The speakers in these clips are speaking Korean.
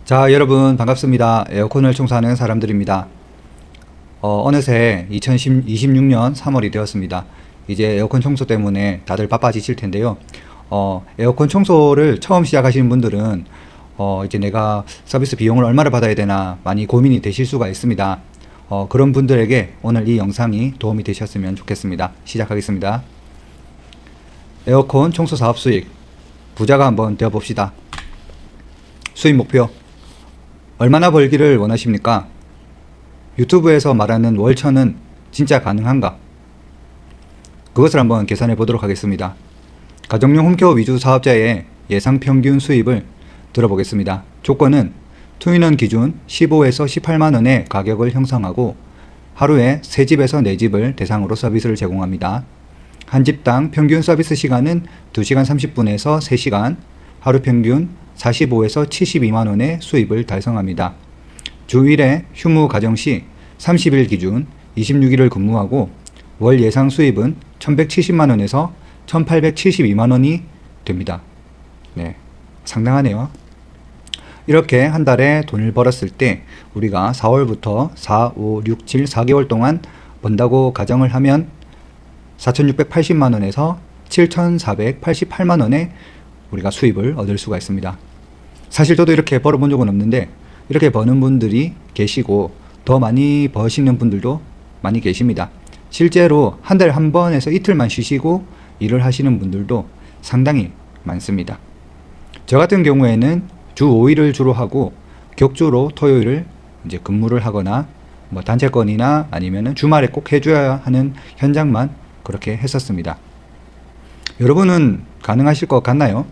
자, 여러분 반갑습니다. 에어컨을 청소하는 사람들입니다. 어느새 2026년 3월이 되었습니다. 이제 에어컨 청소 때문에 다들 바빠지실 텐데요. 에어컨 청소를 처음 시작하시는 분들은 이제 내가 서비스 비용을 얼마를 받아야 되나 많이 고민이 되실 수가 있습니다. 그런 분들에게 오늘 이 영상이 도움이 되셨으면 좋겠습니다. 시작하겠습니다. 에어컨 청소 사업 수익 부자가 한번 되어 봅시다. 수익 목표 얼마나 벌기를 원하십니까? 유튜브에서 말하는 월천은 진짜 가능한가? 그것을 한번 계산해 보도록 하겠습니다. 가정용 홈케어 위주 사업자의 예상 평균 수입을 들어보겠습니다. 조건은 투인원 기준 15에서 18만원의 가격을 형성하고 하루에 3집에서 4집을 대상으로 서비스를 제공합니다. 한 집당 평균 서비스 시간은 2시간 30분에서 3시간, 하루 평균 45에서 72만원의 수입을 달성합니다. 주 1회 휴무 가정 시 30일 기준 26일을 근무하고 월 예상 수입은 1170만원에서 1872만원이 됩니다. 네, 상당하네요. 이렇게 한 달에 돈을 벌었을 때 우리가 4월부터 4, 5, 6, 7, 4개월 동안 번다고 가정을 하면 4680만원에서 7488만원의 우리가 수입을 얻을 수가 있습니다. 사실 저도 이렇게 벌어본 적은 없는데 이렇게 버는 분들이 계시고 더 많이 버시는 분들도 많이 계십니다. 실제로 한 달에 한 번에서 이틀만 쉬시고 일을 하시는 분들도 상당히 많습니다. 저 같은 경우에는 주 5일을 주로 하고 격주로 토요일을 이제 근무를 하거나 뭐 단체건이나 아니면은 주말에 꼭 해줘야 하는 현장만 그렇게 했었습니다. 여러분은 가능하실 것 같나요?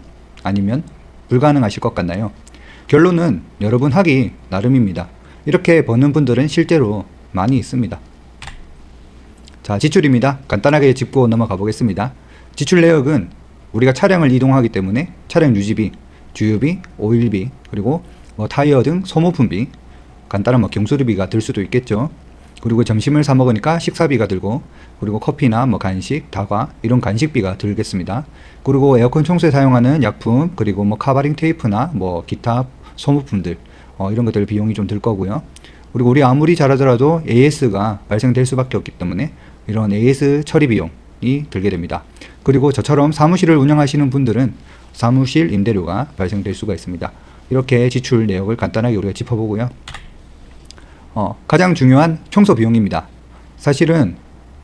아니면 불가능하실 것 같나요? 결론은 여러분 하기 나름입니다. 이렇게 버는 분들은 실제로 많이 있습니다. 자, 지출입니다. 간단하게 짚고 넘어가 보겠습니다. 지출 내역은 우리가 차량을 이동하기 때문에 차량 유지비, 주유비, 오일비, 그리고 뭐 타이어 등 소모품비, 간단한 뭐 경수리비가 들 수도 있겠죠. 그리고 점심을 사 먹으니까 식사비가 들고, 그리고 커피나 뭐 간식, 다과 이런 간식비가 들겠습니다. 그리고 에어컨 청소에 사용하는 약품, 그리고 뭐 카바링 테이프나 뭐 기타 소모품들 이런 것들 비용이 좀 들 거고요. 그리고 우리 아무리 잘하더라도 AS가 발생될 수밖에 없기 때문에 이런 AS 처리 비용이 들게 됩니다. 그리고 저처럼 사무실을 운영하시는 분들은 사무실 임대료가 발생될 수가 있습니다. 이렇게 지출 내역을 간단하게 우리가 짚어보고요. 가장 중요한 청소 비용입니다. 사실은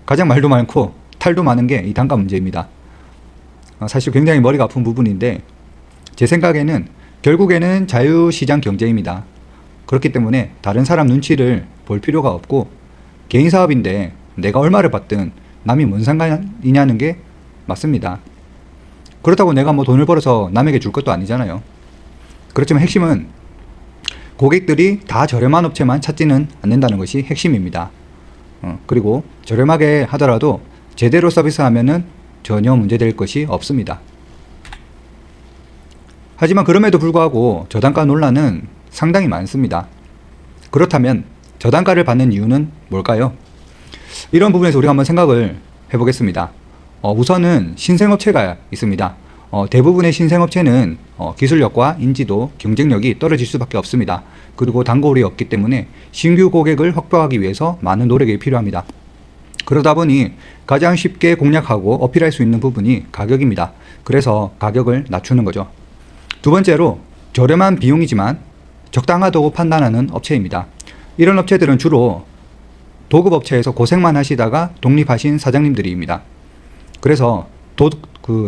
가장 말도 많고 탈도 많은 게 이 단가 문제입니다. 사실 굉장히 머리가 아픈 부분인데 제 생각에는 결국에는 자유시장 경제입니다. 그렇기 때문에 다른 사람 눈치를 볼 필요가 없고 개인 사업인데 내가 얼마를 받든 남이 뭔 상관이냐는 게 맞습니다. 그렇다고 내가 뭐 돈을 벌어서 남에게 줄 것도 아니잖아요. 그렇지만 핵심은 고객들이 다 저렴한 업체만 찾지는 않는다는 것이 핵심입니다. 그리고 저렴하게 하더라도 제대로 서비스하면은 전혀 문제될 것이 없습니다. 하지만 그럼에도 불구하고 저단가 논란은 상당히 많습니다. 그렇다면 저단가를 받는 이유는 뭘까요? 이런 부분에서 우리가 한번 생각을 해보겠습니다. 우선은 신생업체가 있습니다. 대부분의 신생업체는 기술력과 인지도, 경쟁력이 떨어질 수밖에 없습니다. 그리고 단골이 없기 때문에 신규 고객을 확보하기 위해서 많은 노력이 필요합니다. 그러다 보니 가장 쉽게 공략하고 어필할 수 있는 부분이 가격입니다. 그래서 가격을 낮추는 거죠. 두 번째로 저렴한 비용이지만 적당하다고 판단하는 업체입니다. 이런 업체들은 주로 도급업체에서 고생만 하시다가 독립하신 사장님들입니다. 그래서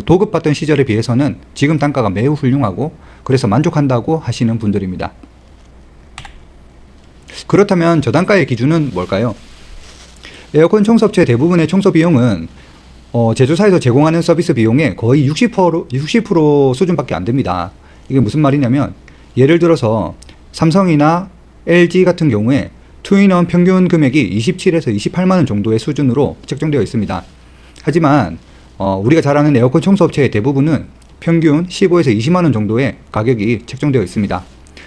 도급받던 시절에 비해서는 지금 단가가 매우 훌륭하고 그래서 만족한다고 하시는 분들입니다. 그렇다면 저단가의 기준은 뭘까요? 에어컨 청소업체 대부분의 청소 비용은 제조사에서 제공하는 서비스 비용의 거의 60% 수준밖에 안 됩니다. 이게 무슨 말이냐면 예를 들어서 삼성이나 LG 같은 경우에 투인원 평균 금액이 27에서 28만원 정도의 수준으로 책정되어 있습니다. 하지만 우리가 잘 아는 에어컨 청소업체의 대부분은 평균 15에서 20만원 정도의 가격이 책정되어 있습니다.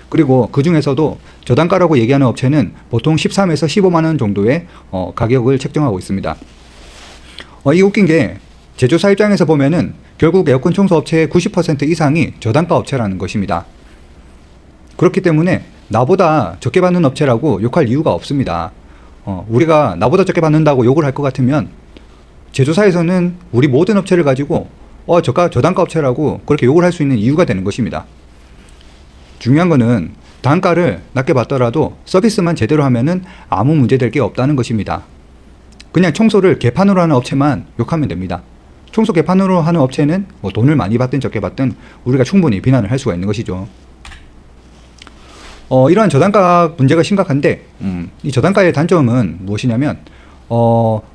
그리고 그 중에서도 저단가라고 얘기하는 업체는 보통 13에서 15만원 정도의 가격을 책정하고 있습니다. 이게 웃긴 게 제조사 입장에서 보면은 결국 에어컨 청소 업체의 90% 이상이 저단가 업체라는 것입니다. 그렇기 때문에 나보다 적게 받는 업체라고 욕할 이유가 없습니다. 우리가 나보다 적게 받는다고 욕을 할 것 같으면 제조사에서는 우리 모든 업체를 가지고 저단가 업체라고 그렇게 욕을 할 수 있는 이유가 되는 것입니다. 중요한 거는 단가를 낮게 받더라도 서비스만 제대로 하면은 아무 문제 될 게 없다는 것입니다. 그냥 청소를 개판으로 하는 업체만 욕하면 됩니다. 청소 개판으로 하는 업체는 뭐 돈을 많이 받든 적게 받든 우리가 충분히 비난을 할 수가 있는 것이죠. 이러한 저단가 문제가 심각한데 이 저단가의 단점은 무엇이냐면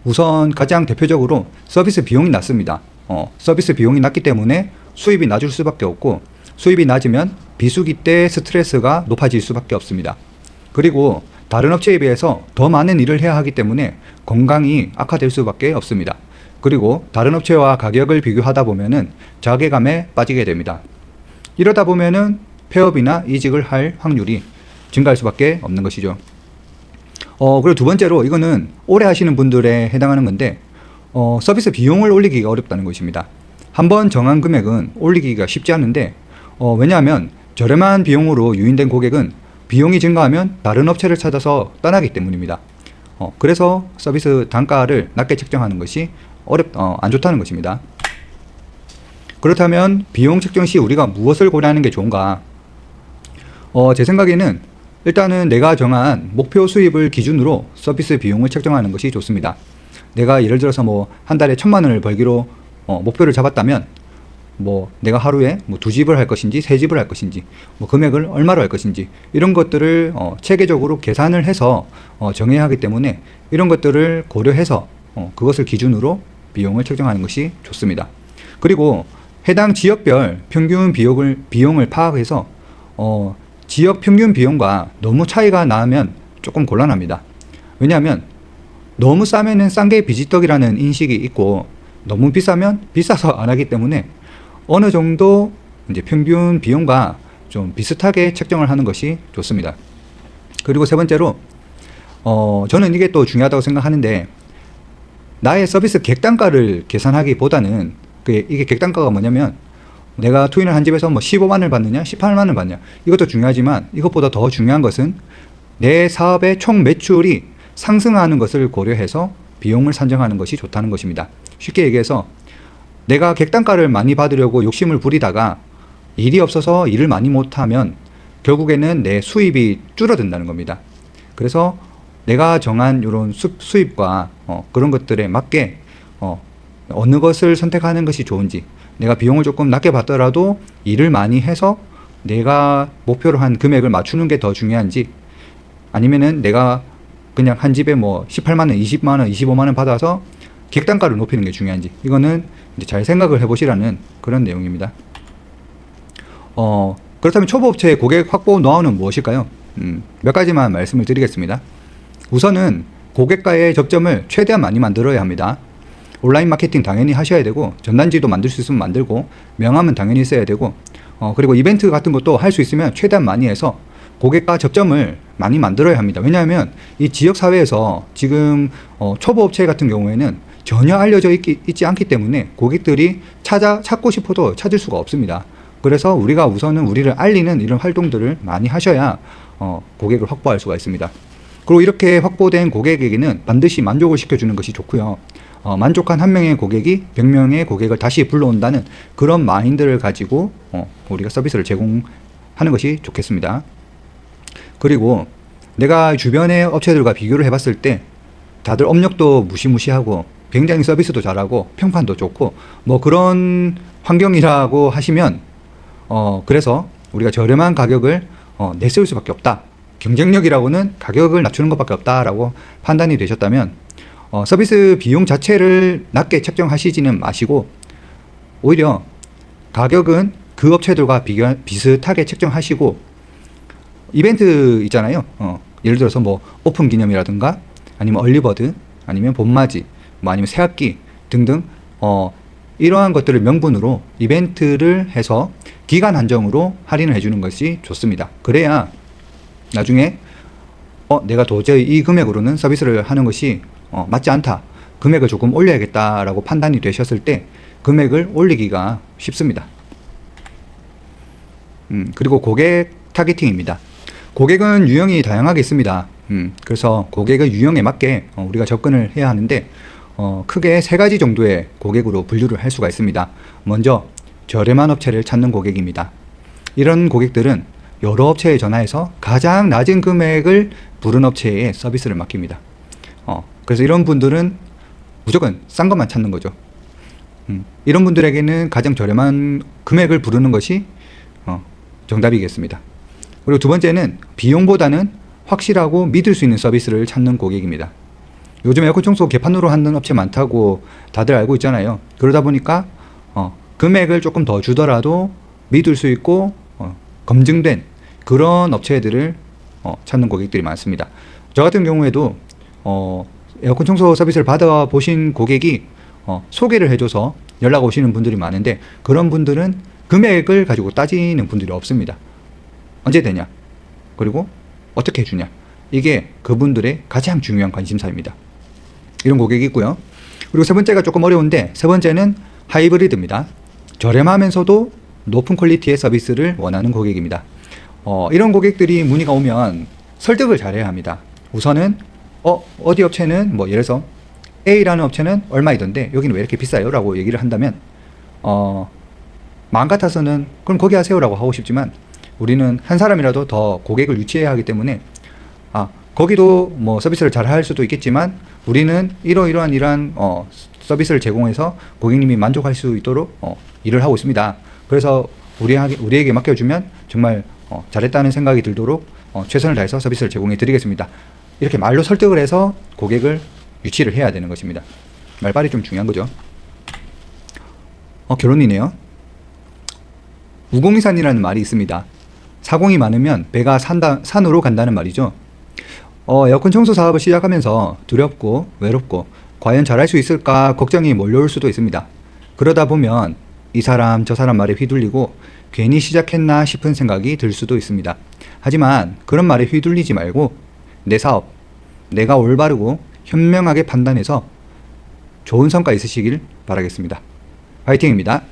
우선 가장 대표적으로 서비스 비용이 낮습니다. 서비스 비용이 낮기 때문에 수입이 낮을 수밖에 없고, 수입이 낮으면 비수기 때 스트레스가 높아질 수밖에 없습니다. 그리고 다른 업체에 비해서 더 많은 일을 해야 하기 때문에 건강이 악화될 수밖에 없습니다. 그리고 다른 업체와 가격을 비교하다 보면은 자괴감에 빠지게 됩니다. 이러다 보면은 폐업이나 이직을 할 확률이 증가할 수밖에 없는 것이죠. 그리고 두 번째로 이거는 오래 하시는 분들에 해당하는 건데, 서비스 비용을 올리기가 어렵다는 것입니다. 한번 정한 금액은 올리기가 쉽지 않은데, 왜냐하면 저렴한 비용으로 유인된 고객은 비용이 증가하면 다른 업체를 찾아서 떠나기 때문입니다. 그래서 서비스 단가를 낮게 책정하는 것이 안 좋다는 것입니다. 그렇다면 비용 책정 시 우리가 무엇을 고려하는 게 좋은가? 제 생각에는 일단은 내가 정한 목표 수입을 기준으로 서비스 비용을 책정하는 것이 좋습니다. 내가 예를 들어서 뭐 한 달에 1,000만 원을 벌기로 목표를 잡았다면, 뭐 내가 하루에 뭐 2집을 할 것인지 3집을 할 것인지, 뭐 금액을 얼마로 할 것인지, 이런 것들을 체계적으로 계산을 해서 정해야 하기 때문에 이런 것들을 고려해서 그것을 기준으로 비용을 책정하는 것이 좋습니다. 그리고 해당 지역별 평균 비용을 파악해서 지역 평균 비용과 너무 차이가 나면 조금 곤란합니다. 왜냐하면 너무 싸면은 싼 게 비지떡이라는 인식이 있고, 너무 비싸면 비싸서 안 하기 때문에 어느 정도 이제 평균 비용과 좀 비슷하게 책정을 하는 것이 좋습니다. 그리고 세 번째로 저는 이게 또 중요하다고 생각하는데, 나의 서비스 객단가를 계산하기보다는 이게 객단가가 뭐냐면, 내가 투인을 한 집에서 뭐 15만 원을 받느냐 18만 원을 받느냐, 이것도 중요하지만 이것보다 더 중요한 것은 내 사업의 총 매출이 상승하는 것을 고려해서 비용을 산정하는 것이 좋다는 것입니다. 쉽게 얘기해서 내가 객단가를 많이 받으려고 욕심을 부리다가 일이 없어서 일을 많이 못하면 결국에는 내 수입이 줄어든다는 겁니다. 그래서 내가 정한 이런 수입과 그런 것들에 맞게 어느 것을 선택하는 것이 좋은지, 내가 비용을 조금 낮게 받더라도 일을 많이 해서 내가 목표로 한 금액을 맞추는 게 더 중요한지, 아니면은 내가 그냥 한 집에 뭐 18만 원, 20만 원, 25만 원 받아서 객단가를 높이는 게 중요한지, 이거는 이제 잘 생각을 해보시라는 그런 내용입니다. 그렇다면 초보업체의 고객 확보 노하우는 무엇일까요? 몇 가지만 말씀을 드리겠습니다. 우선은 고객과의 접점을 최대한 많이 만들어야 합니다. 온라인 마케팅 당연히 하셔야 되고, 전단지도 만들 수 있으면 만들고, 명함은 당연히 써야 되고, 그리고 이벤트 같은 것도 할 수 있으면 최대한 많이 해서 고객과 접점을 많이 만들어야 합니다. 왜냐하면 이 지역 사회에서 지금 초보 업체 같은 경우에는 전혀 알려져 있지 않기 때문에 고객들이 찾고 싶어도 찾을 수가 없습니다. 그래서 우리가 우선은 우리를 알리는 이런 활동들을 많이 하셔야 고객을 확보할 수가 있습니다. 그리고 이렇게 확보된 고객에게는 반드시 만족을 시켜주는 것이 좋고요. 만족한 한 명의 고객이 100명의 고객을 다시 불러온다는 그런 마인드를 가지고 우리가 서비스를 제공하는 것이 좋겠습니다. 그리고 내가 주변의 업체들과 비교를 해봤을 때 다들 업력도 무시무시하고 굉장히 서비스도 잘하고 평판도 좋고 뭐 그런 환경이라고 하시면 그래서 우리가 저렴한 가격을 내세울 수밖에 없다, 경쟁력이라고는 가격을 낮추는 것밖에 없다라고 판단이 되셨다면 서비스 비용 자체를 낮게 책정하시지는 마시고 오히려 가격은 그 업체들과 비슷하게 책정하시고, 이벤트 있잖아요. 예를 들어서 뭐 오픈 기념이라든가 아니면 얼리버드 아니면 봄맞이 뭐 아니면 새학기 등등 이러한 것들을 명분으로 이벤트를 해서 기간 한정으로 할인을 해주는 것이 좋습니다. 그래야 나중에 내가 도저히 이 금액으로는 서비스를 하는 것이 맞지 않다, 금액을 조금 올려야겠다라고 판단이 되셨을 때 금액을 올리기가 쉽습니다. 그리고 고객 타겟팅입니다. 고객은 유형이 다양하게 있습니다. 그래서 고객의 유형에 맞게 우리가 접근을 해야 하는데 크게 세 가지 정도의 고객으로 분류를 할 수가 있습니다. 먼저 저렴한 업체를 찾는 고객입니다. 이런 고객들은 여러 업체에 전화해서 가장 낮은 금액을 부른 업체에 서비스를 맡깁니다. 그래서 이런 분들은 무조건 싼 것만 찾는 거죠. 이런 분들에게는 가장 저렴한 금액을 부르는 것이 정답이겠습니다. 그리고 두 번째는 비용보다는 확실하고 믿을 수 있는 서비스를 찾는 고객입니다. 요즘 에어컨 청소 개판으로 하는 업체 많다고 다들 알고 있잖아요. 그러다 보니까 금액을 조금 더 주더라도 믿을 수 있고 검증된 그런 업체들을 찾는 고객들이 많습니다. 저 같은 경우에도 에어컨 청소 서비스를 받아보신 고객이 소개를 해줘서 연락 오시는 분들이 많은데, 그런 분들은 금액을 가지고 따지는 분들이 없습니다. 언제 되냐, 그리고 어떻게 해주냐, 이게 그분들의 가장 중요한 관심사입니다. 이런 고객이 있고요. 그리고 세 번째가 조금 어려운데, 세 번째는 하이브리드입니다. 저렴하면서도 높은 퀄리티의 서비스를 원하는 고객입니다. 이런 고객들이 문의가 오면 설득을 잘해야 합니다. 우선은 어디 업체는 뭐 예를 들어서 A라는 업체는 얼마이던데 여기는 왜 이렇게 비싸요? 라고 얘기를 한다면 마음 같아서는 그럼 거기 하세요 라고 하고 싶지만, 우리는 한 사람이라도 더 고객을 유치해야 하기 때문에 거기도 뭐 서비스를 잘 할 수도 있겠지만 우리는 이러한 서비스를 제공해서 고객님이 만족할 수 있도록 일을 하고 있습니다. 그래서 우리에게 맡겨주면 정말 잘했다는 생각이 들도록 최선을 다해서 서비스를 제공해 드리겠습니다. 이렇게 말로 설득을 해서 고객을 유치를 해야 되는 것입니다. 말발이 좀 중요한 거죠. 결론이네요. 우공이산이라는 말이 있습니다. 사공이 많으면 배가 산으로 간다는 말이죠. 에어컨 청소 사업을 시작하면서 두렵고 외롭고 과연 잘할 수 있을까 걱정이 몰려올 수도 있습니다. 그러다 보면 이 사람 저 사람 말에 휘둘리고 괜히 시작했나 싶은 생각이 들 수도 있습니다. 하지만 그런 말에 휘둘리지 말고 내 사업, 내가 올바르고 현명하게 판단해서 좋은 성과 있으시길 바라겠습니다. 화이팅입니다.